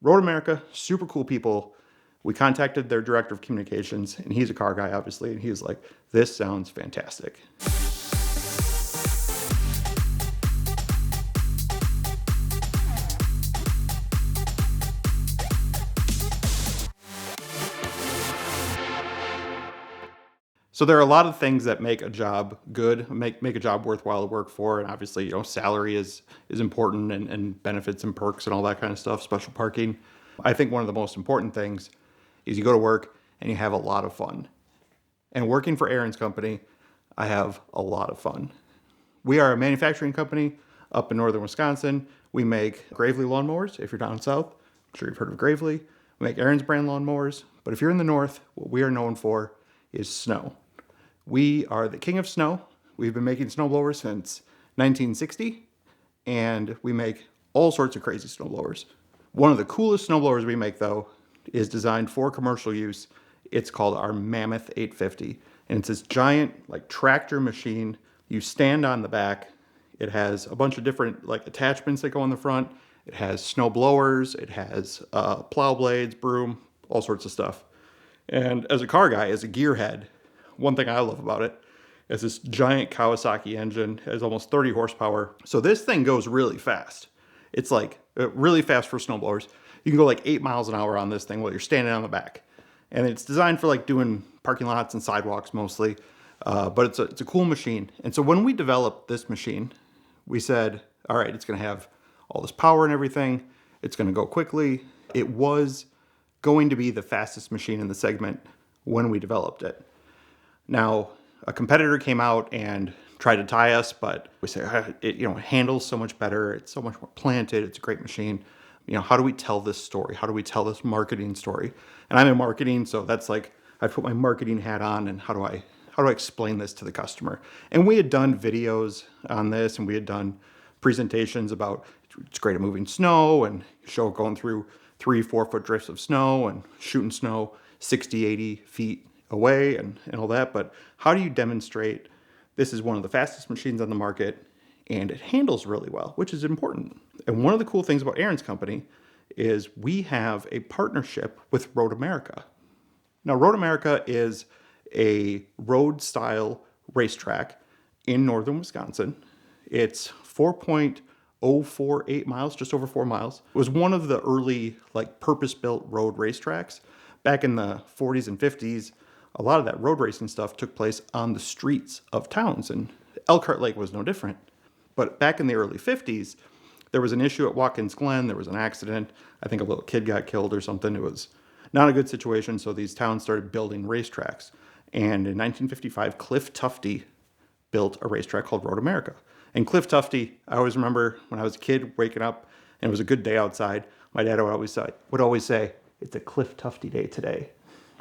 Road America, super cool people. We contacted their director of communications, and he's a car guy, obviously, and he was like, this sounds fantastic. So there are a lot of things that make a job good, make a job worthwhile to work for, and obviously, salary is important, and benefits and perks and all that kind of stuff, special parking. I think one of the most important things is you go to work and you have a lot of fun. And working for Aaron's company, I have a lot of fun. We are a manufacturing company up in northern Wisconsin. We make Gravely lawnmowers. If you're down south, I'm sure you've heard of Gravely. We make Aaron's brand lawnmowers. But if you're in the north, what we are known for is snow. We are the king of snow. We've been making snowblowers since 1960, and we make all sorts of crazy snowblowers. One of the coolest snowblowers we make, though, is designed for commercial use. It's called our Mammoth 850, and it's this giant tractor machine. You stand on the back. It has a bunch of different attachments that go on the front. It has snow blowers. It has plow blades, broom, all sorts of stuff. And as a car guy, as a gearhead, one thing I love about it is this giant Kawasaki engine. It has almost 30 horsepower. So this thing goes really fast. It's really fast for snowblowers. You can go 8 miles an hour on this thing while you're standing on the back. And it's designed for doing parking lots and sidewalks mostly. But it's a cool machine. And so when we developed this machine, we said, all right, it's going to have all this power and everything. It's going to go quickly. It was going to be the fastest machine in the segment when we developed it. Now, a competitor came out and tried to tie us, but we say, it handles so much better. It's so much more planted. It's a great machine. How do we tell this story? How do we tell this marketing story? And I'm in marketing, so that's I put my marketing hat on, and how do I explain this to the customer? And we had done videos on this, and we had done presentations about it's great at moving snow, and show going through 3-4 foot drifts of snow and shooting snow 60, 80 feet away and all that. But how do you demonstrate this is one of the fastest machines on the market and it handles really well, which is important. And one of the cool things about Aaron's company is we have a partnership with Road America. Now, Road America is a road style racetrack in northern Wisconsin. It's 4.048 miles, just over 4 miles. It was one of the early purpose-built road racetracks. Back in the 40s and 50s, a lot of that road racing stuff took place on the streets of towns, and Elkhart Lake was no different. But back in the early 50s, there was an issue at Watkins Glen. There was an accident. I think a little kid got killed or something. It was not a good situation, so these towns started building racetracks. And in 1955, Cliff Tufte built a racetrack called Road America. And Cliff Tufte, I always remember when I was a kid waking up and it was a good day outside, my dad would always say, it's a Cliff Tufte day today.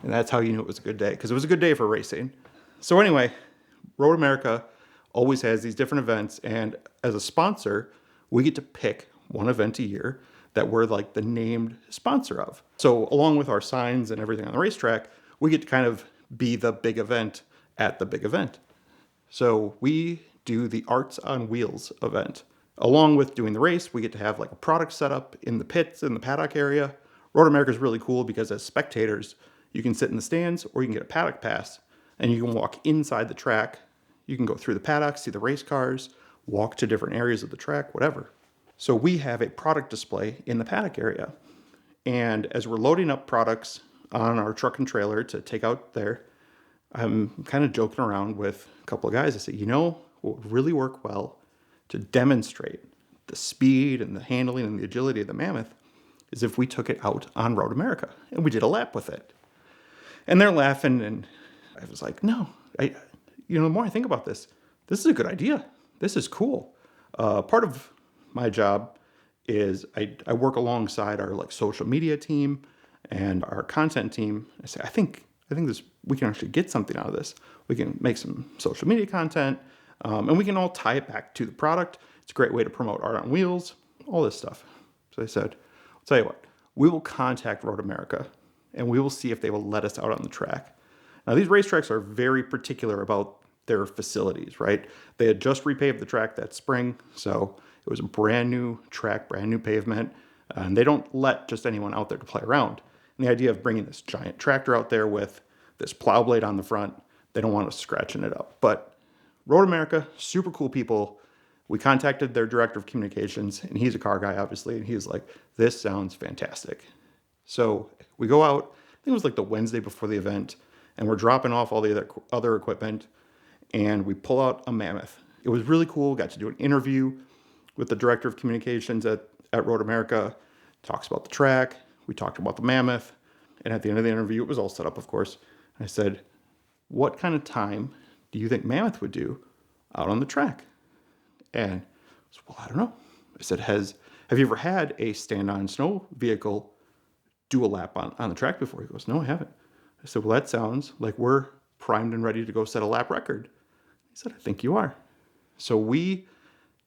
And that's how you knew it was a good day, because it was a good day for racing. So anyway, Road America always has these different events, and as a sponsor, we get to pick one event a year that we're the named sponsor of. So along with our signs and everything on the racetrack, we get to kind of be the big event at the big event. So we do the Arts on Wheels event. Along with doing the race, we get to have a product set up in the pits, in the paddock area. Road America is really cool because as spectators, you can sit in the stands or you can get a paddock pass and you can walk inside the track. You can go through the paddock, see the race cars, walk to different areas of the track, whatever. So we have a product display in the paddock area. And as we're loading up products on our truck and trailer to take out there, I'm kind of joking around with a couple of guys. I say, what would really work well to demonstrate the speed and the handling and the agility of the Mammoth is if we took it out on Road America and we did a lap with it. And they're laughing, and I was like, no, the more I think about this is a good idea. This is cool. Part of my job is I work alongside our social media team and our content team. I say, I think this, we can actually get something out of this. We can make some social media content, and we can all tie it back to the product. It's a great way to promote Art on Wheels, all this stuff. So I said, I'll tell you what, we will contact Road America and we will see if they will let us out on the track. Now, these racetracks are very particular about their facilities, right? They had just repaved the track that spring, so it was a brand new track, brand new pavement. And they don't let just anyone out there to play around. And the idea of bringing this giant tractor out there with this plow blade on the front, they don't want us scratching it up. But Road America, super cool people. We contacted their director of communications, and he's a car guy, obviously, and he was like, this sounds fantastic. So we go out, I think it was like the Wednesday before the event, and we're dropping off all the other equipment, and we pull out a Mammoth. It was really cool. Got to do an interview with the director of communications at Road America. Talks about the track. We talked about the Mammoth. And at the end of the interview, it was all set up, of course. I said, what kind of time do you think Mammoth would do out on the track? And I said, well, I don't know. I said, have you ever had a stand-on snow vehicle do a lap on the track before? He goes, no, I haven't. I said, well, that sounds like we're primed and ready to go set a lap record. He said, I think you are. So we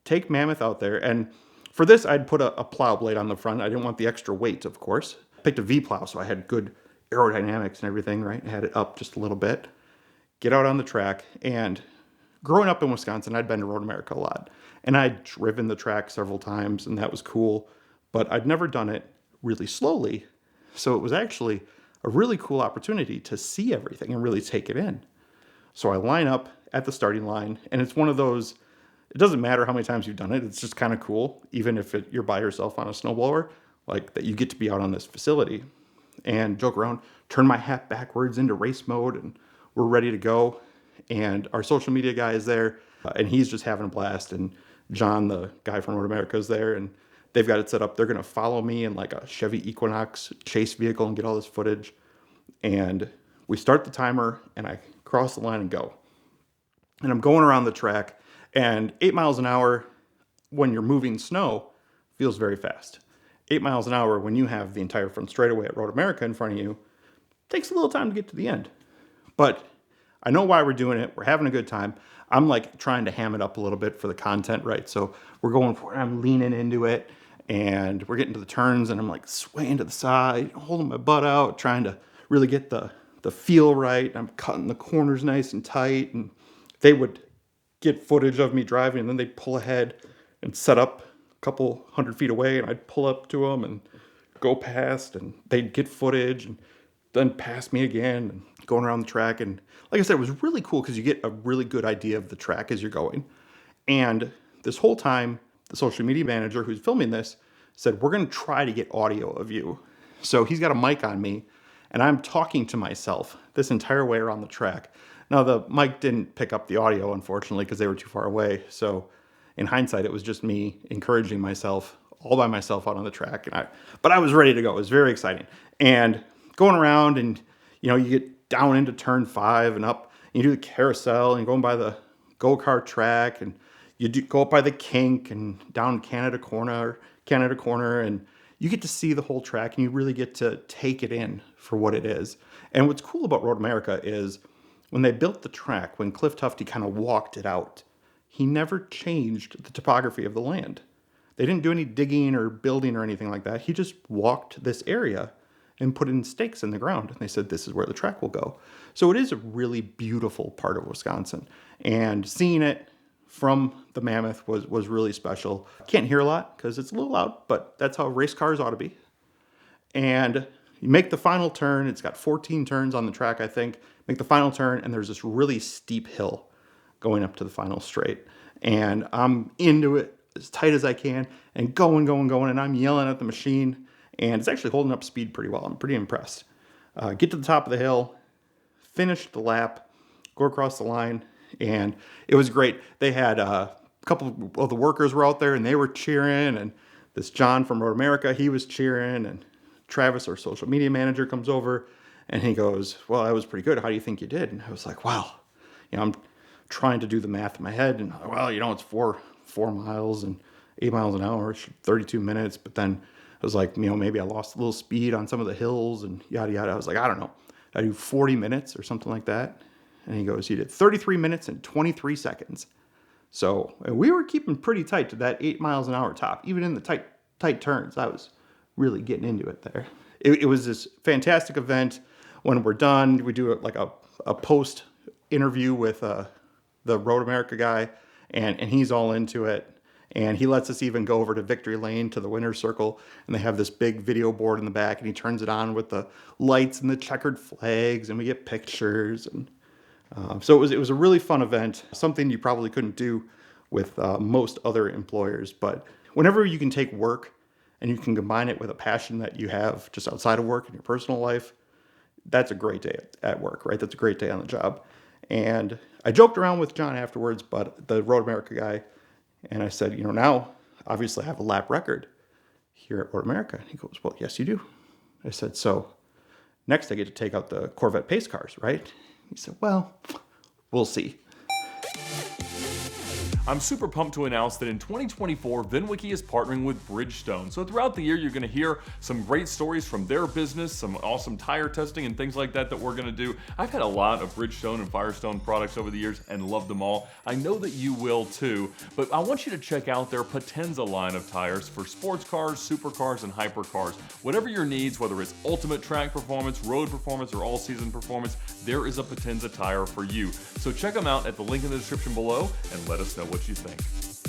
take Mammoth out there, and for this, I'd put a plow blade on the front. I didn't want the extra weight, of course. I picked a V plow, so I had good aerodynamics and everything, right? I had it up just a little bit. Get out on the track, and growing up in Wisconsin, I'd been to Road America a lot, and I'd driven the track several times, and that was cool, but I'd never done it really slowly, so it was actually a really cool opportunity to see everything and really take it in. So I line up at the starting line, and it's one of those, it doesn't matter how many times you've done it, it's just kind of cool, even if you're by yourself on a snowblower, like that you get to be out on this facility and joke around, turn my hat backwards into race mode, and we're ready to go. And our social media guy is there, and he's just having a blast. And John, the guy from Road America, is there, and they've got it set up. They're going to follow me in like a Chevy Equinox chase vehicle and get all this footage. And we start the timer, and I cross the line and go. And I'm going around the track, and 8 miles an hour when you're moving snow feels very fast. 8 miles an hour when you have the entire front straightaway at Road America in front of you takes a little time to get to the end. But I know why we're doing it. We're having a good time. I'm like trying to ham it up a little bit for the content, right? So we're going for it. I'm leaning into it, and we're getting to the turns, and I'm like swaying to the side, holding my butt out, trying to really get the feel right. I'm cutting the corners nice and tight, and they would get footage of me driving, and then they'd pull ahead and set up a couple 100 feet away, and I'd pull up to them and go past, and they'd get footage and then pass me again, and going around the track. And like I said, it was really cool because you get a really good idea of the track as you're going. And this whole time, the social media manager who's filming this said, we're going to try to get audio of you. So he's got a mic on me, and I'm talking to myself this entire way around the track. Now, the mic didn't pick up the audio, unfortunately, because they were too far away. So in hindsight, it was just me encouraging myself all by myself out on the track. But I was ready to go. It was very exciting. And going around, and you get down into turn 5 and up, and you do the carousel, and going by the go-kart track, and you go up by the kink and down Canada Corner, and you get to see the whole track, and you really get to take it in for what it is. And what's cool about Road America is when they built the track, when Cliff Tufty kind of walked it out, he never changed the topography of the land. They didn't do any digging or building or anything like that. He just walked this area and put in stakes in the ground. And they said, this is where the track will go. So it is a really beautiful part of Wisconsin. And seeing it from the Mammoth was really special. Can't hear a lot because it's a little loud, but that's how race cars ought to be. And you make the final turn. It's got 14 turns on the track, I think. Make the final turn, and there's this really steep hill going up to the final straight. And I'm into it as tight as I can and going, and I'm yelling at the machine. And it's actually holding up speed pretty well. I'm pretty impressed. Get to the top of the hill, finish the lap, go across the line, and it was great. They had a couple of the workers were out there, and they were cheering, and this John from Road America, he was cheering, and Travis, our social media manager, comes over, and he goes, well, that was pretty good. How do you think you did? And I was like, wow. I'm trying to do the math in my head, and well, it's 4 miles and 8 miles an hour, 32 minutes, but then I was like, maybe I lost a little speed on some of the hills and yada, yada. I was like, I don't know. I do 40 minutes or something like that. And he goes, you did 33 minutes and 23 seconds. So we were keeping pretty tight to that 8 miles an hour top. Even in the tight turns, I was really getting into it there. It was this fantastic event. When we're done, we do like a post interview with the Road America guy, and he's all into it. And he lets us even go over to Victory Lane to the winner's circle, and they have this big video board in the back, and he turns it on with the lights and the checkered flags, and we get pictures. And so it was a really fun event, something you probably couldn't do with most other employers. But whenever you can take work and you can combine it with a passion that you have just outside of work in your personal life, that's a great day at work, right? That's a great day on the job. And I joked around with John afterwards, but the Road America guy, and I said, now obviously I have a lap record here at Road America. And he goes, well, yes, you do. I said, so next I get to take out the Corvette pace cars, right? He said, well, we'll see. I'm super pumped to announce that in 2024, VINwiki is partnering with Bridgestone. So throughout the year, you're going to hear some great stories from their business, some awesome tire testing and things like that we're going to do. I've had a lot of Bridgestone and Firestone products over the years and loved them all. I know that you will too, but I want you to check out their Potenza line of tires for sports cars, supercars, and hypercars. Whatever your needs, whether it's ultimate track performance, road performance, or all-season performance, there is a Potenza tire for you. So check them out at the link in the description below and let us know what you think.